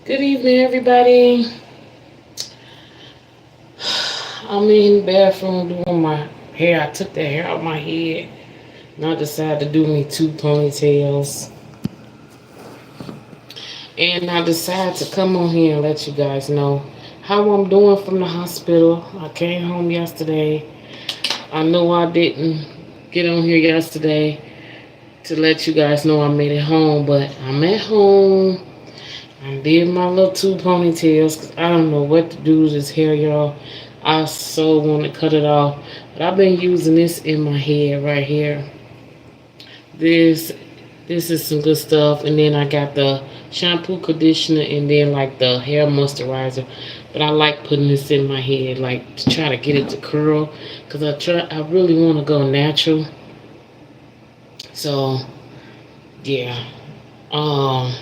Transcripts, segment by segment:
Good evening, everybody. I'm in the bathroom doing my hair. I took the hair out my head and I decided to do me two ponytails. And I decided to come on here and let you guys know how I'm doing from the hospital. I came home yesterday. I know I didn't get on here yesterday to let you guys know I made it home, but I'm at home. I did my little two ponytails because I don't know what to do with this hair, y'all. I so want to cut it off. But I've been using this in my head right here. This this is some good stuff. And then I got the shampoo conditioner and then like the hair moisturizer. But I like putting this in my head like to try to get it to curl. Because I really want to go natural. So yeah. Um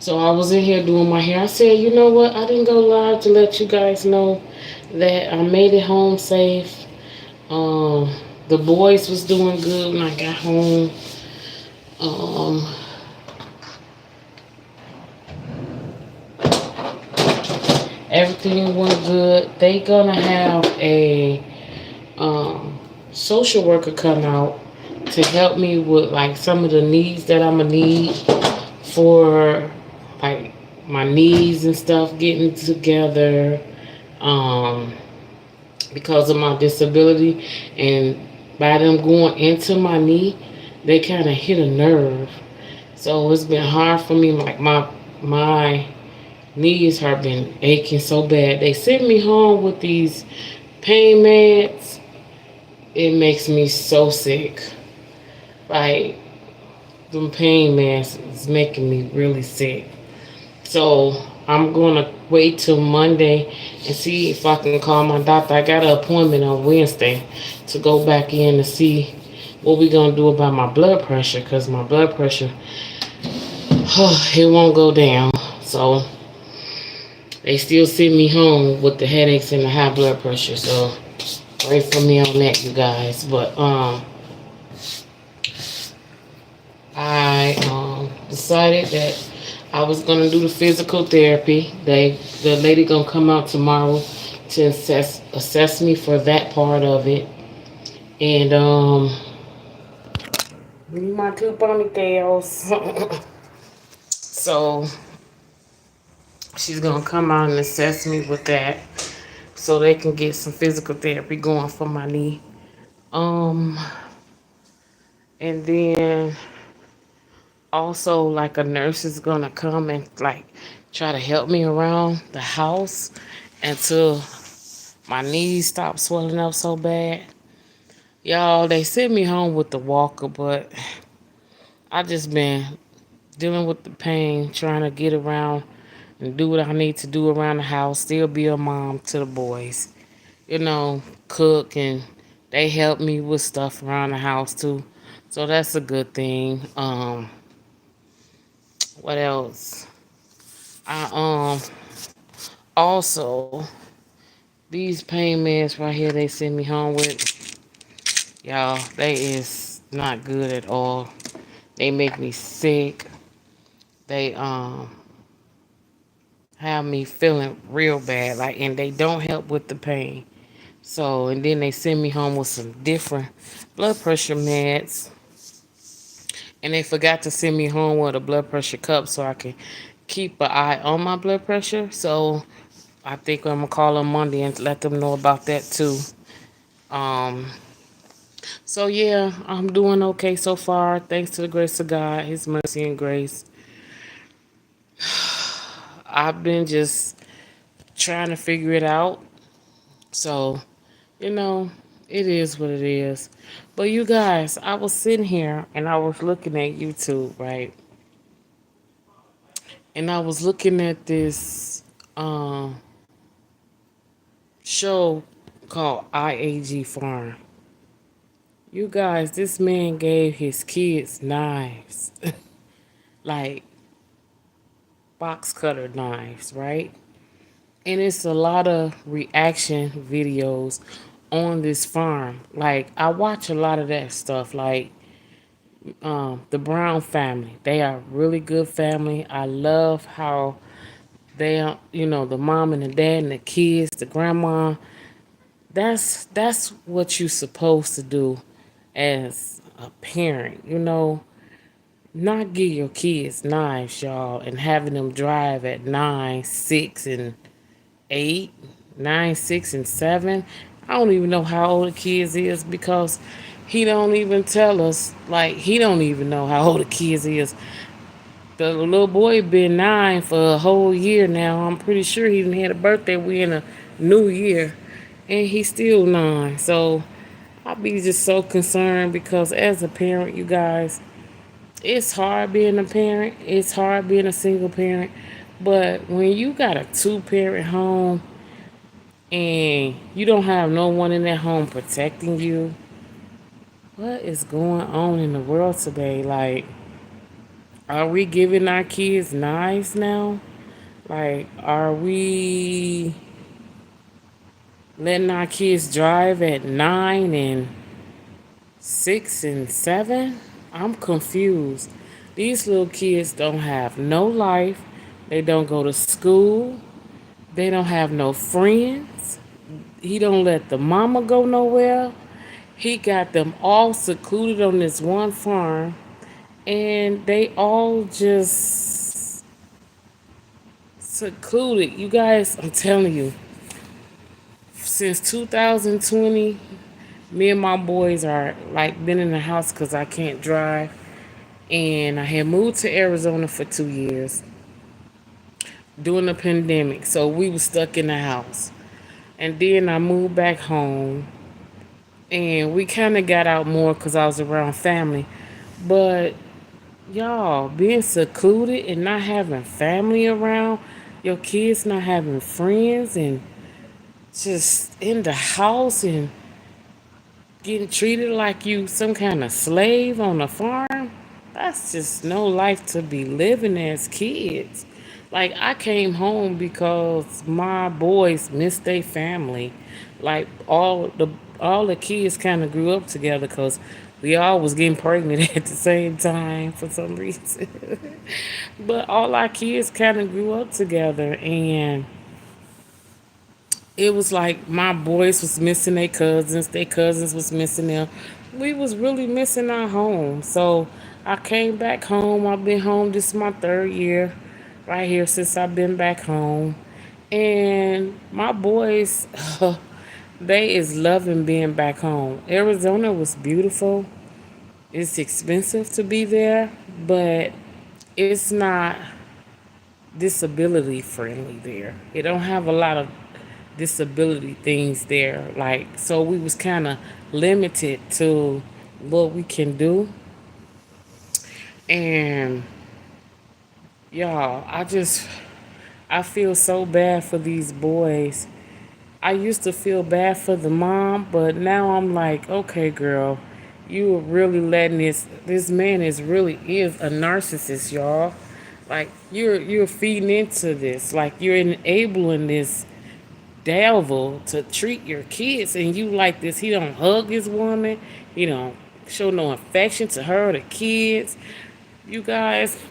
So I was in here doing my hair. I said, you know what? I didn't go live to let you guys know that I made it home safe. Um, the boys was doing good when I got home. Um, everything went good. They gonna have a um, social worker come out to help me with like some of the needs that I'm gonna need for like my knees and stuff getting together. Um, because of my disability, and by them going into my knee, they kind of hit a nerve. So it's been hard for me. Like my knees have been aching so bad. They sent me home with these pain meds. It makes me so sick. Like them pain meds is making me really sick. So I'm gonna wait till Monday and see if I can call my doctor. I got an appointment on Wednesday to go back in to see what we gonna do about my blood pressure, because my blood pressure it won't go down. So they still send me home with the headaches and the high blood pressure. So pray for me on that, you guys. But I decided that I was gonna do the physical therapy. The lady gonna come out tomorrow to assess me for that part of it. And my two ponytails. So she's gonna come out and assess me with that, so they can get some physical therapy going for my knee. Um, and then also like a nurse is gonna come and like try to help me around the house until my knees stop swelling up so bad. Y'all, they sent me home with the walker, but I just been dealing with the pain, trying to get around and do what I need to do around the house, still be a mom to the boys. Cook, and they help me with stuff around the house too. So that's a good thing. What else? I also these pain meds right here they send me home with, y'all, they is not good at all. They make me sick. They have me feeling real bad, like, and they don't help with the pain. So, and then they send me home with some different blood pressure meds, and they forgot to send me home with a blood pressure cup so I can keep an eye on my blood pressure. So I think I'm gonna call them Monday and let them know about that too. Um, so yeah, I'm doing okay so far. Thanks to the grace of God, His mercy and grace. I've been just trying to figure it out. So, you know, it is what it is. But you guys, I was sitting here and I was looking at YouTube, right? And I was looking at this um, show called IAG Farm. You guys, this man gave his kids knives, like box cutter knives, right? And it's a lot of reaction videos on this farm. Like, I watch a lot of that stuff. Like, The Brown family. They are really good family. I love how they are, the mom and the dad and the kids, the grandma. That's what you're supposed to do as a parent. Not give your kids knives, y'all, and having them drive at 9, 6, and 8, 9, 6, and 7. I don't even know how old the kids is because he don't even tell us. Like, he don't even know how old the kids is. The little boy been 9 for a whole year now. I'm pretty sure he didn't had a birthday. We in a new year, and he's still 9. So I be just so concerned because as a parent, you guys, it's hard being a parent. It's hard being a single parent. But when you got a two-parent home and you don't have no one in that home protecting you, what is going on in the world today? Like, are we giving our kids knives now? Like, are we letting our kids drive at 9 and 6 and 7? I'm confused. These little kids don't have no life. They don't go to school. They don't have no friends. He don't let the mama go nowhere. He got them all secluded on this one farm, and they all just secluded. You guys, I'm telling you, since 2020, me and my boys are like been in the house because I can't drive. And I had moved to Arizona for 2 years during the pandemic. So we were stuck in the house. And then I moved back home. And we kind of got out more because I was around family. But y'all, being secluded and not having family around, your kids not having friends, and just in the house and getting treated like you some kind of slave on a farm, that's just no life to be living as kids. Like, I came home because my boys missed their family. Like, all the kids kind of grew up together because we all was getting pregnant at the same time for some reason. But all our kids kind of grew up together, and it was like my boys was missing their cousins was missing them. We was really missing our home. So I came back home. I've been home, this is my 3rd year right here since I've been back home. And my boys, they is loving being back home. Arizona was beautiful. It's expensive to be there, but it's not disability friendly there. It don't have a lot of disability things there. Like, so we was kind of limited to what we can do. And y'all, I feel so bad for these boys. I used to feel bad for the mom, but now I'm like, okay, girl, you are really letting this man is a narcissist, y'all. Like, you're feeding into this. Like, you're enabling this devil to treat your kids, and you like this. He don't hug his woman. He don't show no affection to her or the kids. You guys,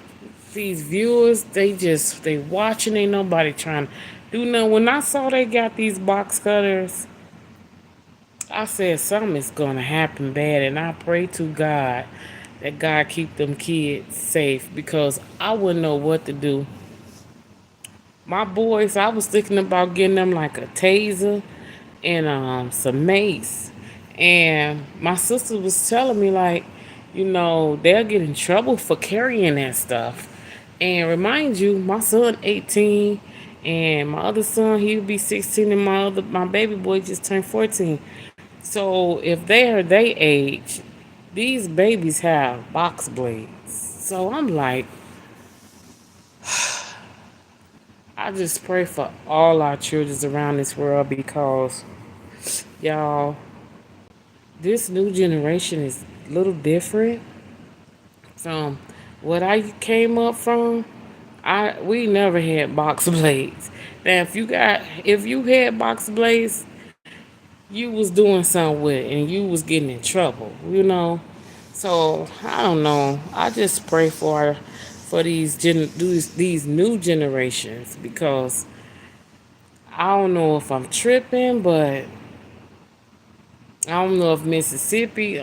these viewers, they watching. Ain't nobody trying to do nothing. When I saw they got these box cutters, I said something is gonna happen bad, and I pray to God that God keep them kids safe because I wouldn't know what to do. My boys, I was thinking about getting them like a taser and some mace. And my sister was telling me, like, they'll get in trouble for carrying that stuff. And remind you, my son 18, and my other son he'll be 16, and my baby boy just turned 14. So if they are their age, these babies have box blades. So I'm like, I just pray for all our children around this world because y'all, this new generation is a little different from what I came up from. We never had box blades. Now if you had box blades, you was doing something with it and you was getting in trouble. So I don't know. I just pray for these new generations because I don't know if I'm tripping, but I don't know if Mississippi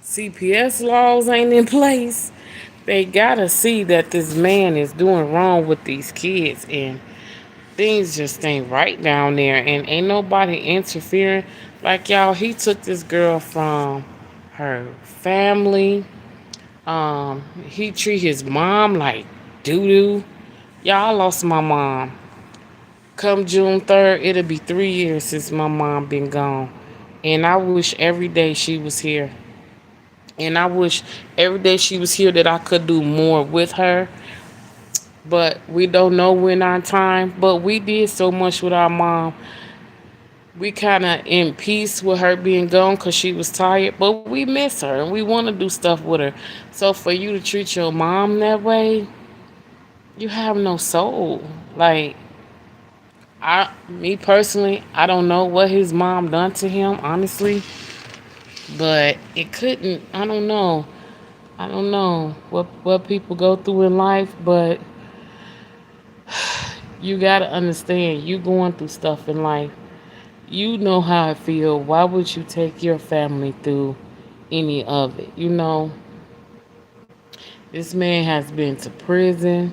CPS laws ain't in place. They gotta see that this man is doing wrong with these kids, and things just ain't right down there, and ain't nobody interfering. Like y'all, he took this girl from her family. He treat his mom like doo doo. Y'all, I lost my mom. Come June 3rd, it'll be 3 years since my mom been gone. And I wish every day she was here. And I wish every day she was here that I could do more with her. But we don't know when our time. But we did so much with our mom. We kind of in peace with her being gone because she was tired. But we miss her and we want to do stuff with her. So for you to treat your mom that way, you have no soul. Like, me personally, I don't know what his mom done to him, honestly. But it couldn't. I don't know. I don't know what people go through in life, but you gotta understand you going through stuff in life. You know how I feel. Why would you take your family through any of it? This man has been to prison.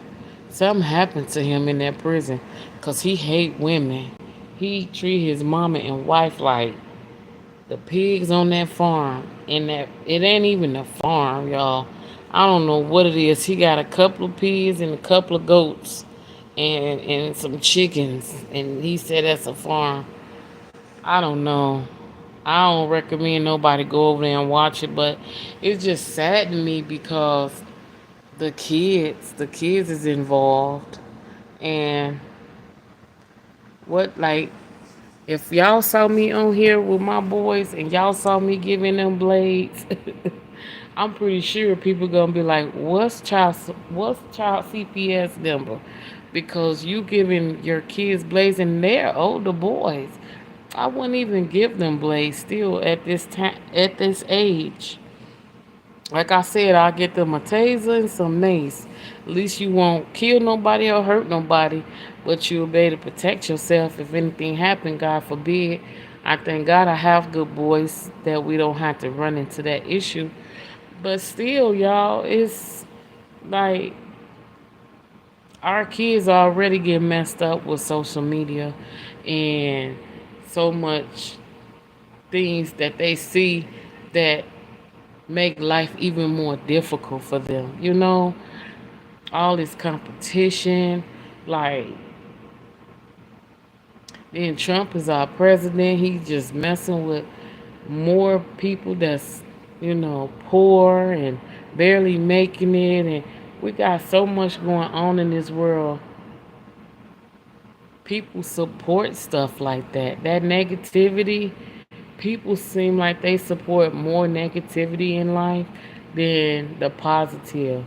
Something happened to him in that prison because he hate women. He treat his mama and wife like the pigs on that farm. And that it ain't even a farm, y'all. I don't know what it is. He got a couple of pigs and a couple of goats and some chickens. And he said that's a farm. I don't know. I don't recommend nobody go over there and watch it, but it's just sad to me because the kids is involved. And what, like, if y'all saw me on here with my boys and y'all saw me giving them blades, I'm pretty sure people gonna be like, what's child CPS number? Because you giving your kids blades and they're older boys. I wouldn't even give them blades still at this time, at this age. Like I said, I'll get them a taser and some mace. At least you won't kill nobody or hurt nobody, but you'll be able to protect yourself if anything happened, God forbid. I thank God I have good boys that we don't have to run into that issue. But still, y'all, it's like our kids already get messed up with social media and so much things that they see that make life even more difficult for them. All this competition, like, then Trump is our president. He's just messing with more people that's, poor and barely making it. And we got so much going on in this world. People support stuff like that. That negativity, people seem like they support more negativity in life than the positive.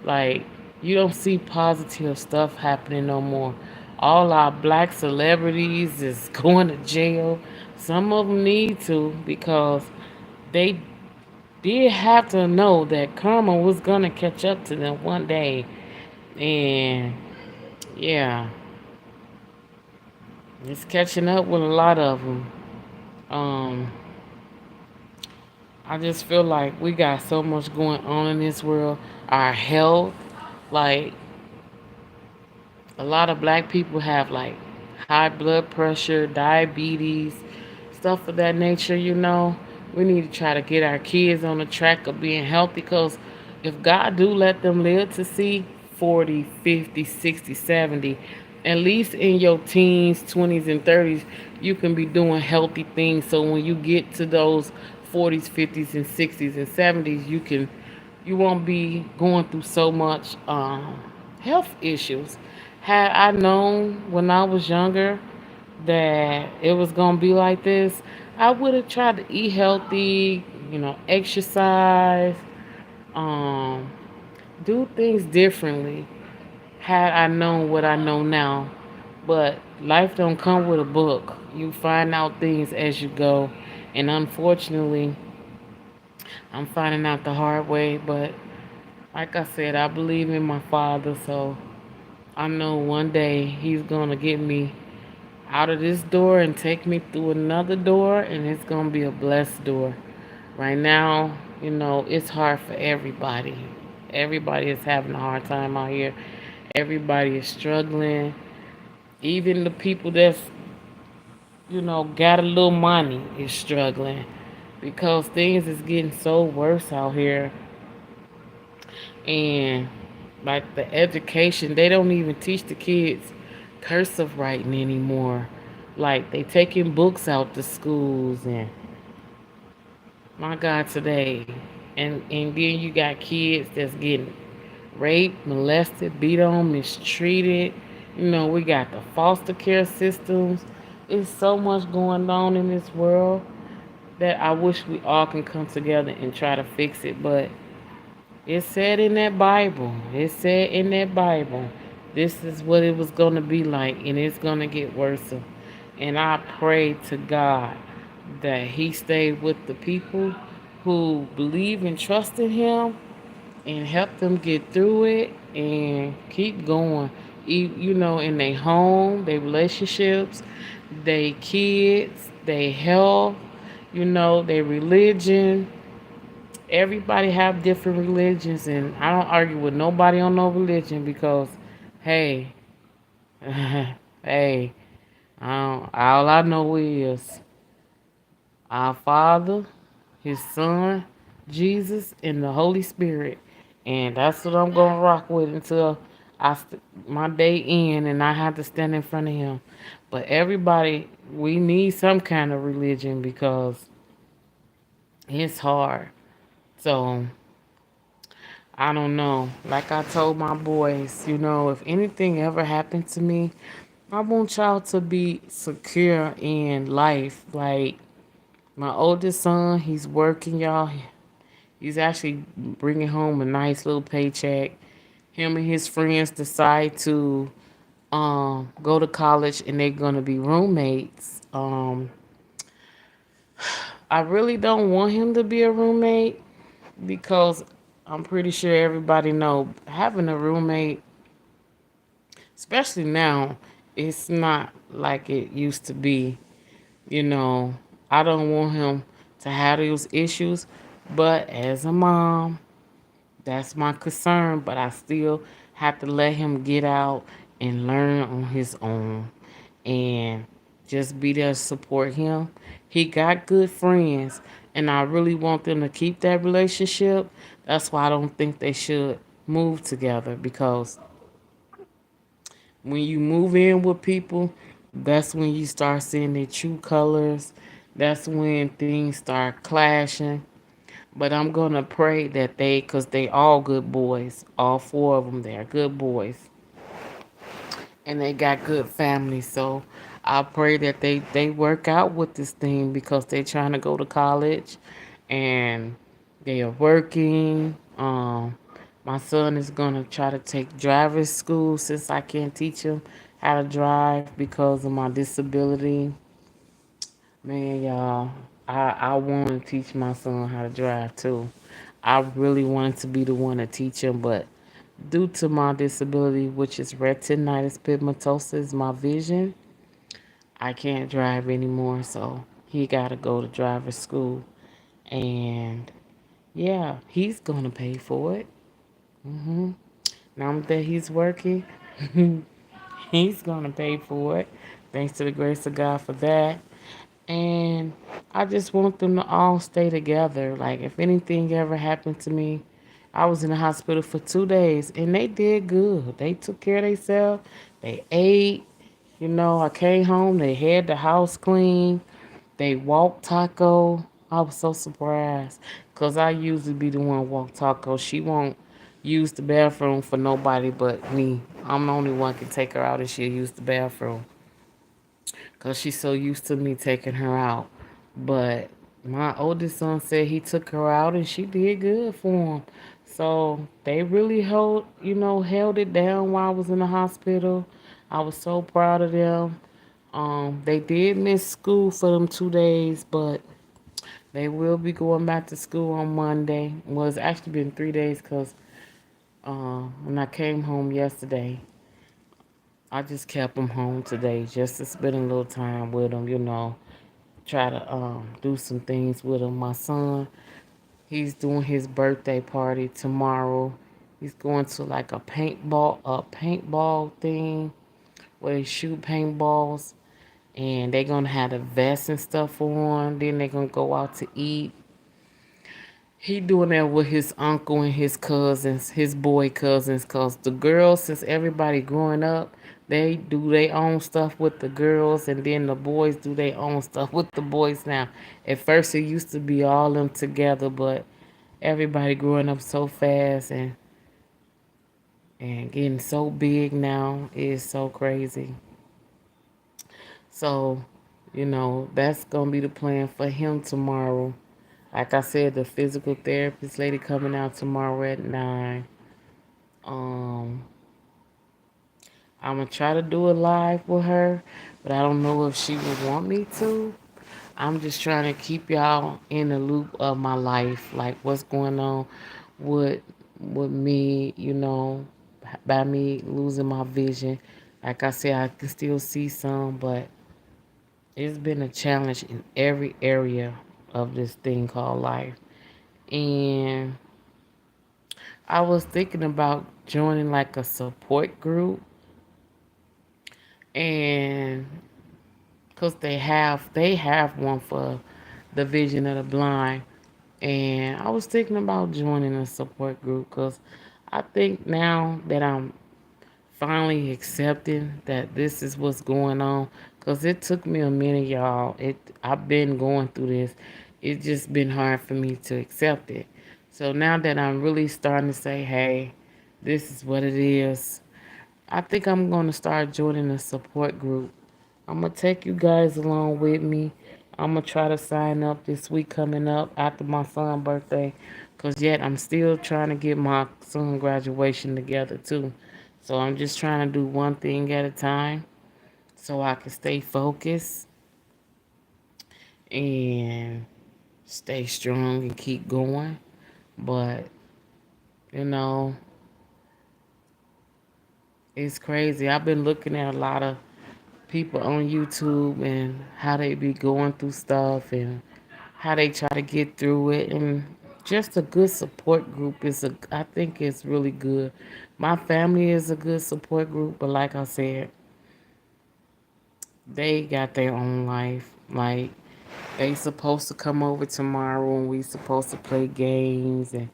Like, you don't see positive stuff happening no more. All our black celebrities is going to jail. Some of them need to because they did have to know that karma was going to catch up to them one day. And yeah, it's catching up with a lot of them. Um, I just feel like we got so much going on in this world. Our health, like, a lot of black people have like high blood pressure, diabetes, stuff of that nature. We need to try to get our kids on the track of being healthy because if God do let them live to see 40, 50, 60, 70, at least in your teens, 20s, and 30s, you can be doing healthy things. So when you get to those 40s, 50s, and 60s, and 70s, you won't be going through so much health issues. Had I known when I was younger that it was gonna be like this, I would have tried to eat healthy, exercise, um, do things differently. Had I known what I know now, but life don't come with a book. You find out things as you go, and unfortunately, I'm finding out the hard way, but like I said, I believe in my father, so I know one day he's gonna get me out of this door and take me through another door, and it's gonna be a blessed door. Right now, it's hard for everybody. Everybody is having a hard time out here. Everybody is struggling. Even the people that's, got a little money is struggling because things is getting so worse out here. And like the education, they don't even teach the kids cursive writing anymore. Like they taking books out to schools and my God today. And then you got kids that's getting raped, molested, beat on, mistreated. We got the foster care systems. It's so much going on in this world that I wish we all can come together and try to fix it. But it said in that Bible, this is what it was going to be like, and it's going to get worse. And I pray to God that He stayed with the people who believe and trust in Him and help them get through it and keep going. In their home, their relationships, their kids, their health, their religion. Everybody have different religions, and I don't argue with nobody on no religion because, hey, hey, all I know is our Father, His Son, Jesus, and the Holy Spirit, and that's what I'm gonna rock with until my day end, and I have to stand in front of Him. But everybody, we need some kind of religion because it's hard. So I don't know. Like I told my boys, if anything ever happened to me, I want y'all to be secure in life. Like my oldest son, he's working, y'all. He's actually bringing home a nice little paycheck. Him and his friends decide to go to college, and they're gonna be roommates. I really don't want him to be a roommate because I'm pretty sure everybody know having a roommate, especially now, it's not like it used to be. You know, I don't want him to have those issues, but as a mom, that's my concern. But I still have to let him get out and learn on his own and just be there to support him. He got good friends, and I really want them to keep that relationship. That's why I don't think they should move together because when you move in with people, that's when you start seeing their true colors. That's when things start clashing. But I'm going to pray that because they all good boys, all four of them, they are good boys. And they got good families. So I pray that they work out with this thing because they're trying to go to college and they are working. My son is going to try to take driver's school since I can't teach him how to drive because of my disability. Man, y'all, I want to teach my son how to drive too. I really wanted to be the one to teach him, but due to my disability, which is retinitis pigmentosa, my vision, I can't drive anymore. So he got to go to driver's school. And yeah, he's going to pay for it. Now that he's working, he's going to pay for it. Thanks to the grace of God for that. And I just want them to all stay together. Like, if anything ever happened to me, I was in the hospital for 2 days and they did good. They took care of themselves. They ate. I came home. They had the house clean. They walked Taco. I was so surprised because I usually be the one walk Taco. She won't use the bathroom for nobody but me. I'm the only one can take her out and she'll use the bathroom because she's so used to me taking her out. But my oldest son said he took her out and she did good for him. So they really held it down while I was in the hospital. I was so proud of them. They did miss school for them 2 days, but They will be going back to school on Monday. Well, it's actually been 3 days because when I came home yesterday, I just kept them home today just to spend a little time with them, try to do some things with them. My son, he's doing his birthday party tomorrow. He's going to like a paintball thing where they shoot paintballs, and they're gonna have the vests and stuff on. Then they're gonna go out to eat. He doing that with his uncle and his cousins, his boy cousins, cause the girls, since everybody growing up, they do their own stuff with the girls, and then the boys do their own stuff with the boys now. At first, it used to be all them together, but everybody growing up so fast and getting so big now is so crazy. So, that's gonna be the plan for him tomorrow. Like I said, the physical therapist lady coming out tomorrow at 9. Um, I'm gonna try to do a live with her, but I don't know if she would want me to. I'm just trying to keep y'all in the loop of my life, like what's going on with with me, by me losing my vision. Like I said, I can still see some, but it's been a challenge in every area of this thing called life. And I was thinking about joining like a support group, and because they have one for the vision of the blind, and I was thinking about joining a support group because I think now that I'm finally accepting that this is what's going on, because it took me a minute, y'all. I've been going through this. It's just been hard for me to accept it. So now that I'm really starting to say, hey, this is what it is, I think I'm going to start joining a support group. I'm going to take you guys along with me. I'm going to try to sign up this week coming up after my son's birthday, because yet I'm still trying to get my son graduation together too. So I'm just trying to do one thing at a time so I can stay focused and stay strong and keep going. But, you know, it's crazy. I've been looking at a lot of people on YouTube and how they be going through stuff and how they try to get through it, and just a good support group I think it's really good. My family is a good support group, but like I said, they got their own life. Like, they supposed to come over tomorrow and we supposed to play games and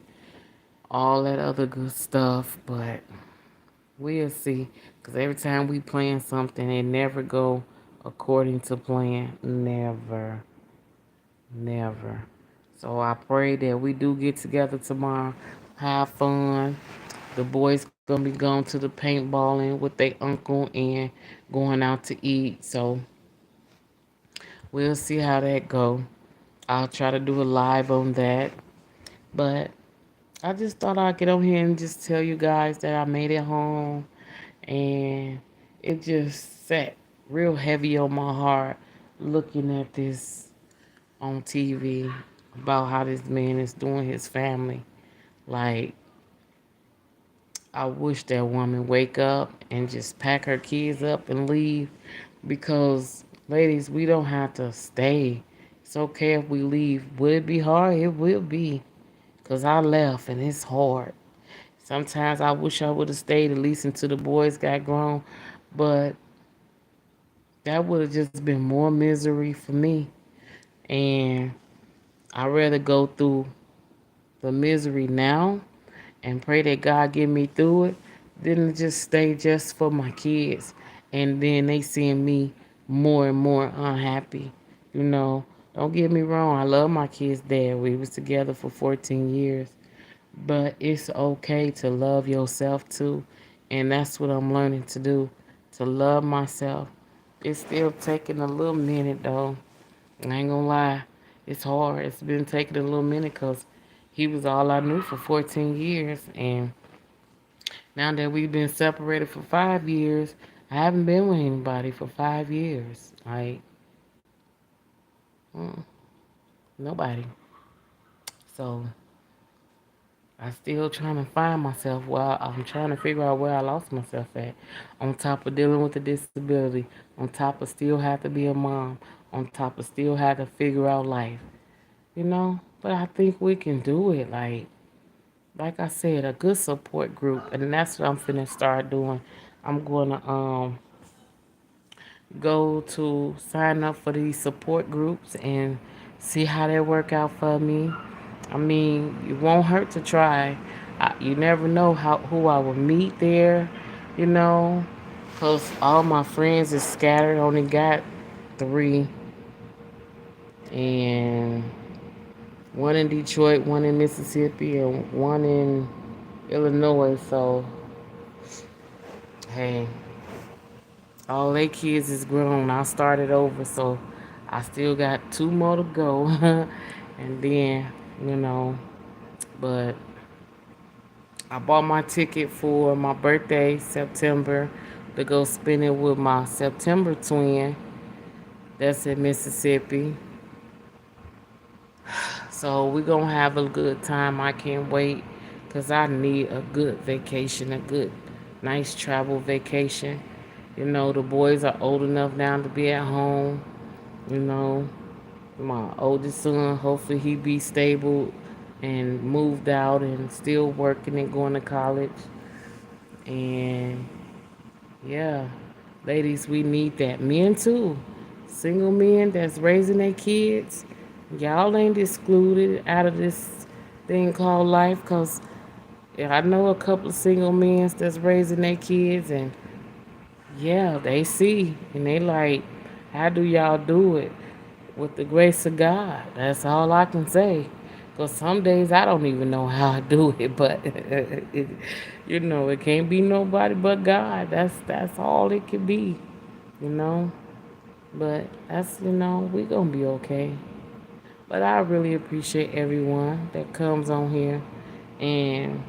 all that other good stuff, but we'll see. Cause every time we plan something, it never go according to plan. Never, never. So I pray that we do get together tomorrow, have fun. The boys gonna be going to the paintballing with their uncle and going out to eat. So we'll see how that go. I'll try to do a live on that. But I just thought I'd get on here and just tell you guys that I made it home, and it just sat real heavy on my heart looking at this on TV about how this man is doing his family. Like, I wish that woman wake up and just pack her kids up and leave, because ladies, we don't have to stay. It's okay if we leave. Will it be hard? It will be, because I left and it's hard. Sometimes I wish I would have stayed at least until the boys got grown, but that would have just been more misery for me. And I'd rather go through the misery now and pray that God get me through it than to just stay just for my kids. And then they seeing me more and more unhappy. You know, don't get me wrong. I love my kids' dad. We was together for 14 years. But it's okay to love yourself too. And that's what I'm learning to do, to love myself. It's still taking a little minute though. I ain't gonna lie. It's hard. It's been taking a little minute because he was all I knew for 14 years. And now that we've been separated for 5 years, I haven't been with anybody for 5 years. Like, mm. Nobody. So I still trying to find myself while I'm trying to figure out where I lost myself at. On top of dealing with the disability, on top of still have to be a mom, on top of still have to figure out life. You know? But I think we can do it. Like I said, a good support group, and that's what I'm finna start doing. I'm gonna go to sign up for these support groups and see how they work out for me. I mean, it won't hurt to try. You never know who I will meet there, you know, because all my friends is scattered. Only got three, and one in Detroit, one in Mississippi, and one in Illinois. So, hey, all they kids is grown. I started over, so I still got two more to go. And then, you know, but I bought my ticket for my birthday, September, to go spend it with my September twin. That's in Mississippi. So we're going to have a good time. I can't wait because I need a good vacation, a good, nice travel vacation. You know, the boys are old enough now to be at home. You know, my oldest son, hopefully he be stable and moved out and still working and going to college. And yeah, ladies, we need that. Men too. Single men that's raising their kids. Y'all ain't excluded out of this thing called life because I know a couple of single men that's raising their kids and yeah, they see and they like, how do y'all do it? With the grace of God. That's all I can say. Because some days I don't even know how I do it, but you know, it can't be nobody but God. That's all it can be, you know. But that's we gonna be okay. But I really appreciate everyone that comes on here and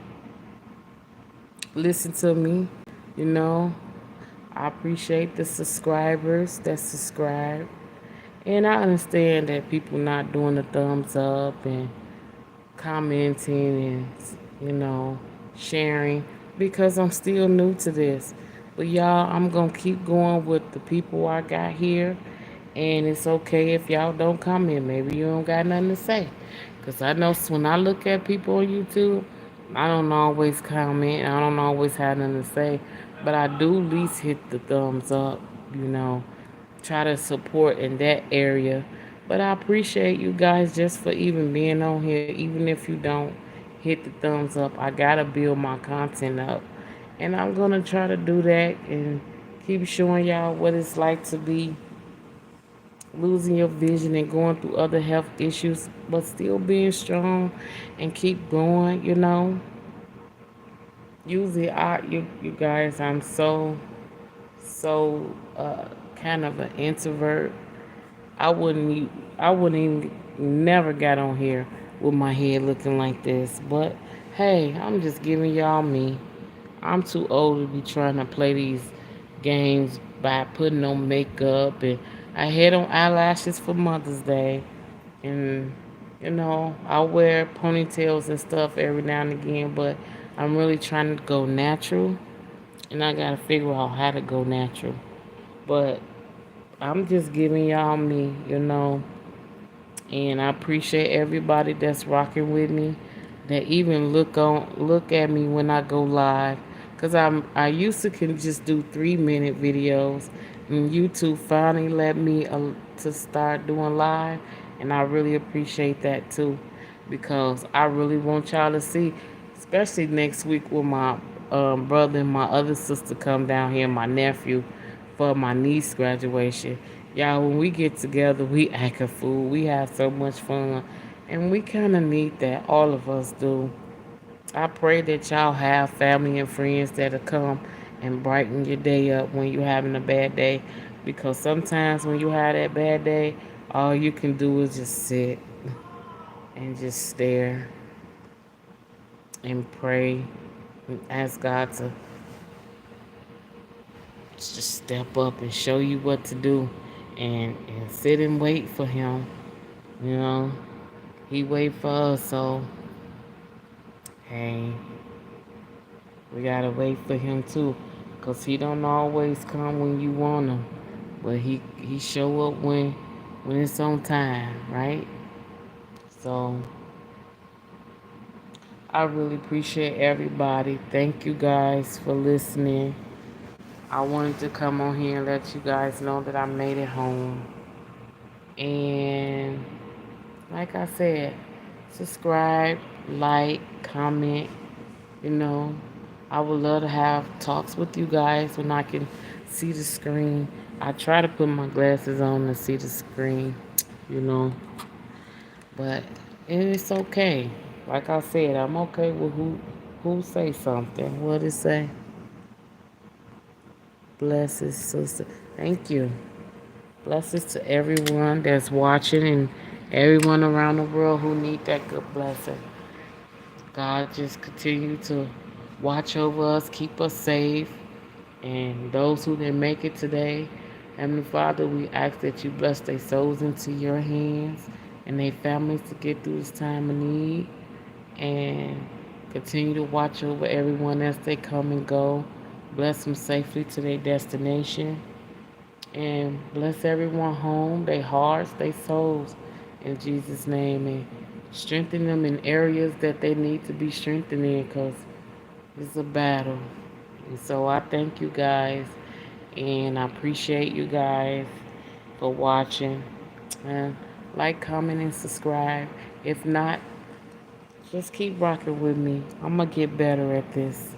listen to me. You know, I appreciate the subscribers that subscribe. And I understand that people not doing the thumbs up and commenting and, you know, sharing because I'm still new to this. But y'all, I'm going to keep going with the people I got here. And it's okay if y'all don't comment. Maybe you don't got nothing to say. Because I know when I look at people on YouTube, I don't always comment. I don't always have nothing to say. But I do at least hit the thumbs up, you know, try to support in that area. But I appreciate you guys just for even being on here, even if you don't hit the thumbs up. I gotta build my content up. And I'm gonna try to do that and keep showing y'all what it's like to be losing your vision and going through other health issues, but still being strong and keep going, you know. Usually you guys, I'm so kind of an introvert. I wouldn't e- I wouldn't even never got on here with my head looking like this. But hey, I'm just giving y'all me. I'm too old to be trying to play these games by putting on makeup and I had on eyelashes for Mother's Day and I wear ponytails and stuff every now and again, but I'm really trying to go natural and I gotta figure out how to go natural. But I'm just giving y'all me, and I appreciate everybody that's rocking with me, that even look at me when I go live, cause I used to can just do 3 minute videos, and YouTube finally let me to start doing live, and I really appreciate that too, because I really want y'all to see, especially next week with my brother and my other sister come down here, my nephew, for my niece graduation. Y'all, when we get together, we act a fool. We have so much fun. And we kind of need that. All of us do. I pray that y'all have family and friends that'll come and brighten your day up when you're having a bad day. Because sometimes when you have that bad day, all you can do is just sit and just stare and pray and ask God to just step up and show you what to do and sit and wait for Him, you know. He wait for us, so hey, we gotta wait for him too, 'cause he don't always come when you want him, but he show up when it's on time, right? So I really appreciate everybody. Thank you guys for listening. I wanted to come on here and let you guys know that I made it home. And like I said, subscribe, like, comment. You know, I would love to have talks with you guys when I can see the screen. I try to put my glasses on to see the screen, you know, but it's okay. Like I said, I'm okay with who say something. What it say? Blessings, sister. Thank you. Blessings to everyone that's watching and everyone around the world who need that good blessing. God just continue to watch over us, keep us safe, and those who didn't make it today. Heavenly Father, we ask that you bless their souls into your hands and their families to get through this time of need, and continue to watch over everyone as they come and go. Bless them safely to their destination, and bless everyone home, their hearts, their souls, in Jesus' name, and strengthen them in areas that they need to be strengthened in, because it's a battle. And so I thank you guys, and I appreciate you guys for watching. And like, comment, and subscribe. If not, just keep rocking with me. I'm going to get better at this.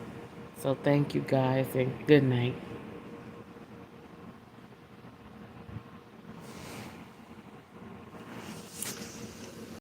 So thank you guys, and good night.